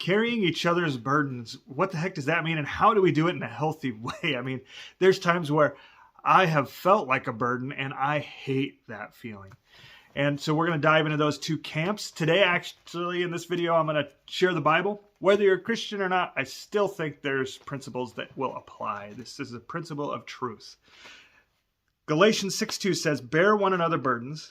Carrying each other's burdens, what the heck does that mean? And how do we do it in a healthy way? I mean, there's times where I have felt like a burden and I hate that feeling. And so we're going to dive into those two camps. Today, actually, in this video, I'm going to share the Bible. Whether you're a Christian or not, I still think there's principles that will apply. This is a principle of truth. Galatians 6:2 says, bear one another burdens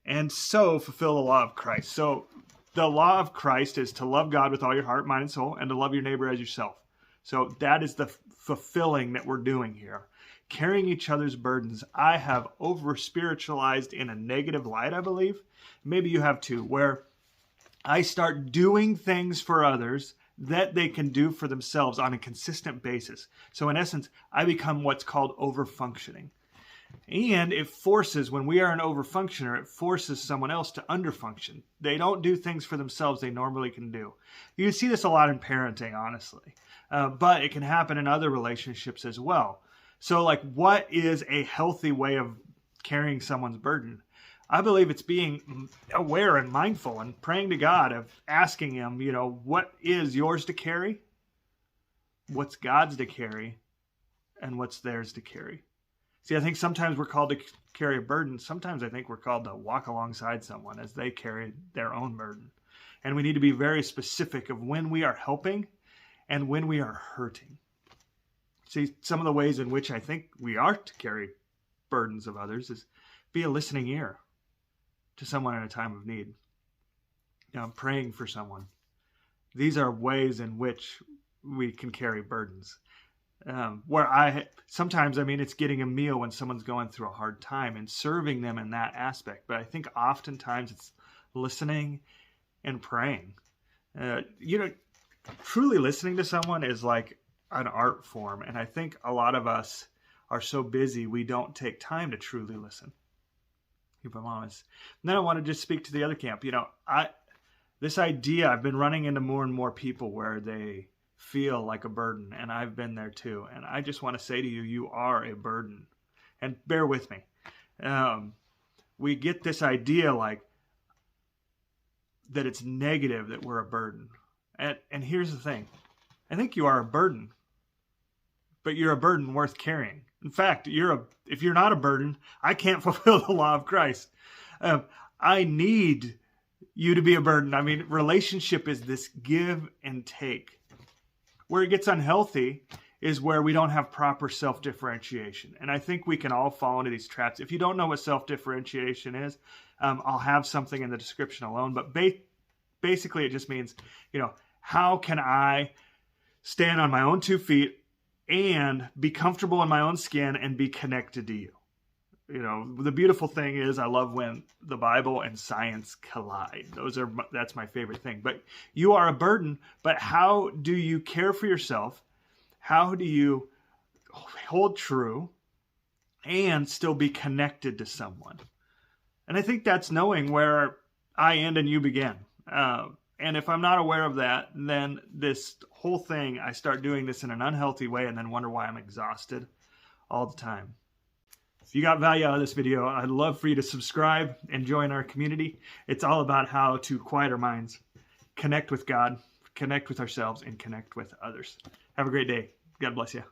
and so fulfill the law of Christ. So the law of Christ is to love God with all your heart, mind, and soul, and to love your neighbor as yourself. So that is the fulfilling that we're doing here. Carrying each other's burdens. I have over-spiritualized in a negative light, I believe. Maybe you have too, where I start doing things for others that they can do for themselves on a consistent basis. So in essence, I become what's called over-functioning. And it forces, when we are an over-functioner, it forces someone else to under-function. They don't do things for themselves they normally can do. You can see this a lot in parenting, honestly. But it can happen in other relationships as well. So like, what is a healthy way of carrying someone's burden? I believe it's being aware and mindful and praying to God, of asking him, what is yours to carry? What's God's to carry? And what's theirs to carry? See, I think sometimes we're called to carry a burden. Sometimes I think we're called to walk alongside someone as they carry their own burden. And we need to be very specific of when we are helping and when we are hurting. See, some of the ways in which I think we are to carry burdens of others is be a listening ear to someone in a time of need. Praying for someone. These are ways in which we can carry burdens. Sometimes it's getting a meal when someone's going through a hard time and serving them in that aspect. But I think oftentimes it's listening and praying. Truly listening to someone is like an art form. And I think a lot of us are so busy, we don't take time to truly listen. If I'm honest. And then I want to just speak to the other camp. This idea, I've been running into more and more people where they feel like a burden, and I've been there too. And I just want to say to you, you are a burden. And bear with me. We get this idea like that it's negative that we're a burden. And here's the thing. I think you are a burden, but you're a burden worth carrying. In fact, if you're not a burden, I can't fulfill the law of Christ. I need you to be a burden. Relationship is this give and take. Where it gets unhealthy is where we don't have proper self-differentiation. And I think we can all fall into these traps. If you don't know what self-differentiation is, I'll have something in the description alone. But basically it just means, how can I stand on my own 2 feet and be comfortable in my own skin and be connected to you? The beautiful thing is I love when the Bible and science collide. That's my favorite thing. But you are a burden, but how do you care for yourself? How do you hold true and still be connected to someone? And I think that's knowing where I end and you begin. And if I'm not aware of that, then this whole thing, I start doing this in an unhealthy way and then wonder why I'm exhausted all the time. If you got value out of this video, I'd love for you to subscribe and join our community. It's all about how to quiet our minds, connect with God, connect with ourselves, and connect with others. Have a great day. God bless you.